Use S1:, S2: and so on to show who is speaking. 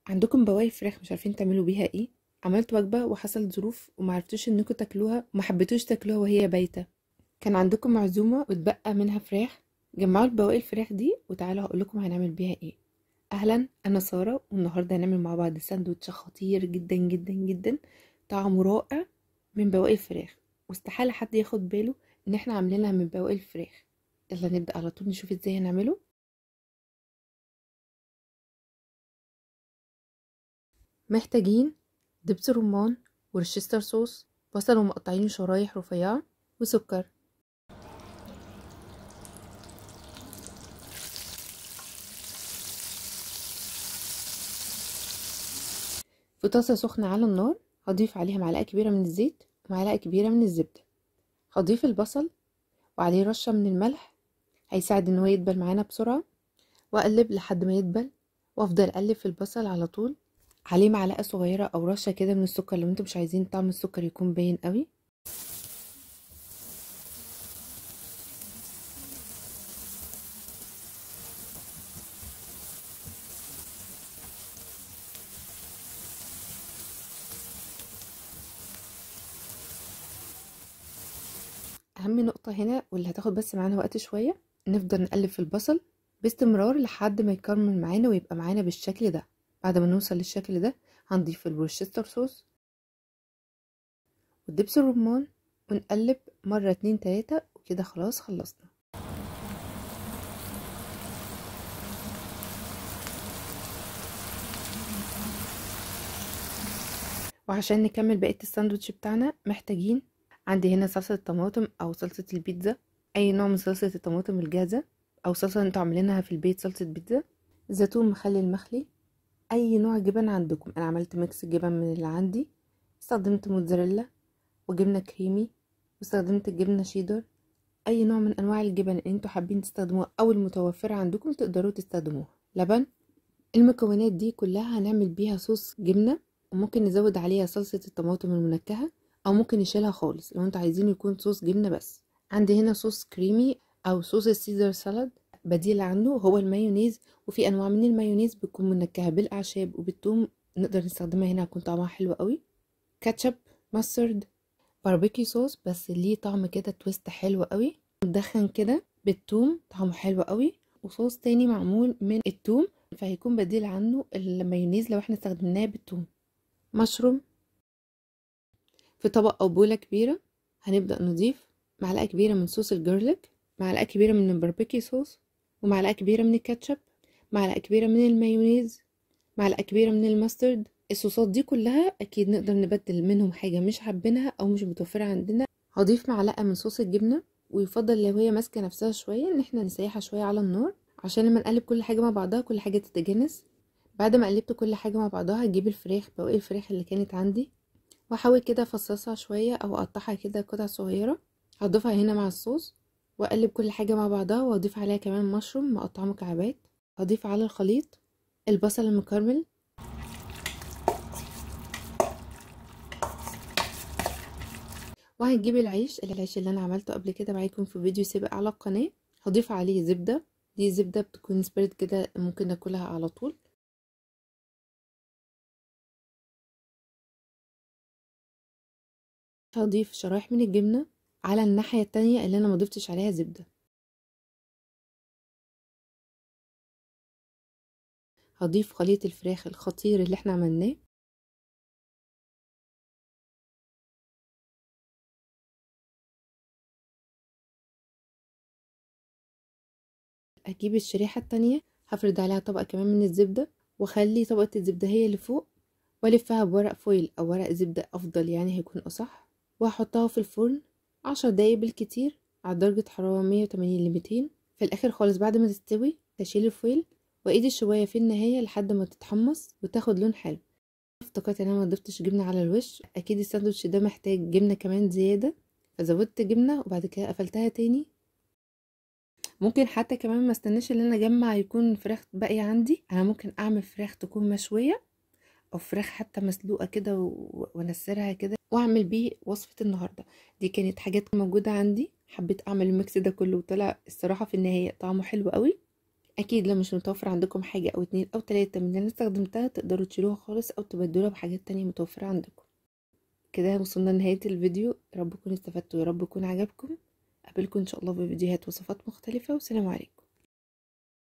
S1: عندكم بواقي فراخ مش عارفين تعملوا بيها ايه؟ عملت وجبة وحصلت ظروف ومعرفتوش انكم تاكلوها وما حبيتوش تاكلوها وهي بايتة. كان عندكم عزومة واتبقى منها فراخ. جمعوا البواقي الفراخ دي وتعالوا هقولكم هنعمل بيها ايه. اهلا، انا سارة والنهاردة هنعمل مع بعض ساندوتش خطير جدا جدا جدا، طعمه رائع من بواقي الفراخ، واستحالة حد ياخد باله ان احنا عاملينها من بواقي الفراخ. يلا نبدأ على طول نشوف ازاي هنعمله. محتاجين دبس رمان ورشستر صوص، بصل ومقطعين شرايح رفيعة، وسكر. في طاسة سخنة على النار هضيف عليها معلقة كبيرة من الزيت ومعلقة كبيرة من الزبدة. هضيف البصل وعليه رشة من الملح، هيساعد ان هو يدبل معانا بسرعة، واقلب لحد ما يدبل، وافضل اقلب في البصل على طول. عليه معلقة صغيرة او رشة كده من السكر لو انتم مش عايزين طعم السكر يكون باين قوي. اهم نقطة هنا واللي هتاخد بس معانا وقت شوية، نفضل نقلب في البصل باستمرار لحد ما يكرمل معانا ويبقى معانا بالشكل ده. بعد ما نوصل للشكل ده هنضيف الورشستر صوص ودبس الرمان ونقلب مرة 2 3 وكده خلاص خلصنا. وعشان نكمل بقية الساندوتش بتاعنا محتاجين، عندي هنا صلصة طماطم او صلصة البيتزا، اي نوع من صلصة الطماطم الجاهزة او صلصة انتوا عاملينها في البيت، صلصة بيتزا، زيتون مخلل مخلي، اي نوع جبن عندكم. انا عملت ميكس جبن من اللي عندي، استخدمت موتزاريلا وجبنة كريمي واستخدمت جبنة شيدر. اي نوع من انواع الجبن اللي انتوا حابين تستخدموها او المتوفرة عندكم تقدروا تستخدموها. لبن. المكونات دي كلها هنعمل بيها صوص جبنة، وممكن نزود عليها صلصة الطماطم المنكهة او ممكن نشيلها خالص لو انتوا عايزين يكون صوص جبنة بس. عندي هنا صوص كريمي او صوص السيزر سالاد، بديل عنه هو المايونيز، وفي انواع من المايونيز بتكون منكهة بالاعشاب وبالثوم، نقدر نستخدمها هنا هيكون طعمها حلو قوي. كاتشب، ماسترد، باربيكيو صوص بس ليه طعم كده تويست حلو قوي، مدخن كده بالثوم طعمه حلو قوي، وصوص تاني معمول من الثوم فهيكون بديل عنه المايونيز لو احنا استخدمناه بالثوم. مشروم. في طبق او بولة كبيرة هنبدأ نضيف معلقة كبيرة من صوص الجارليك، معلقة كبيرة من الباربيكيو صوص، ومعلقة كبيرة من الكاتشب، معلقة كبيرة من المايونيز، معلقة كبيرة من الماسترد. الصوصات دي كلها اكيد نقدر نبدل منهم حاجة مش حابينها او مش متوفرة عندنا. هضيف معلقة من صوص الجبنة، ويفضل لو هي ماسكة نفسها شوية ان احنا نسيحها شوية على النار عشان لما نقلب كل حاجة مع بعضها كل حاجة تتجانس. بعد ما قلبت كل حاجة مع بعضها هجيب الفراخ، بواقي الفراخ اللي كانت عندي، واحاول كده افصصها شوية او اقطعها كده قطع صغيرة، هضيفها هنا مع الصوص، واقلب كل حاجة مع بعضها، واضيف عليها كمان مشروم مقطعه مكعبات. هضيف على الخليط البصل المكرمل، وهنجيب العيش اللي انا عملته قبل كده معاكم في فيديو سابق على القناة، هضيف عليه زبدة، دي زبدة بتكون سبريد كده ممكن ناكلها على طول. هضيف شرايح من الجبنة على الناحية التانية اللي انا مضيفتش عليها زبدة. هضيف خليط الفراخ الخطير اللي احنا عملناه، اجيب الشريحة التانية هفرد عليها طبقة كمان من الزبدة، واخلي طبقة الزبدة هي اللي فوق، والفها بورق فويل او ورق زبدة افضل يعني هيكون اصح، وهحطها في الفرن 10 دقايق بالكتير على درجة حرارة 180 ل 200. في الاخر خالص بعد ما تستوي هشيل الفويل وايد الشواية في النهاية لحد ما تتحمص وتاخد لون حلو. افتكرت ان انا ما ضفتش جبنة على الوش، اكيد الساندوتش ده محتاج جبنة كمان زيادة، فزودت جبنة وبعد كده قفلتها تاني. ممكن حتى كمان ما استناش ان انا اجمع يكون فراخ باقيه عندي، انا ممكن اعمل فراخ تكون مشويه او فراخ حتى مسلوقه كده وانسرها كده واعمل بيه وصفه النهارده. دي كانت حاجات موجوده عندي، حبيت اعمل الميكس ده كله وطلع الصراحه في النهايه طعمه حلو قوي. اكيد لو مش متوفر عندكم حاجة او اتنين او تلاتة من اللي انا استخدمتها تقدروا تشيلوها خالص او تبدلوها بحاجات تانية متوفرة عندكم. كده وصلنا لنهاية الفيديو، يا رب تكونوا استفدتوا، يا رب يكون عجبكم. اقابلكم ان شاء الله بفيديوهات وصفات مختلفة، والسلام عليكم.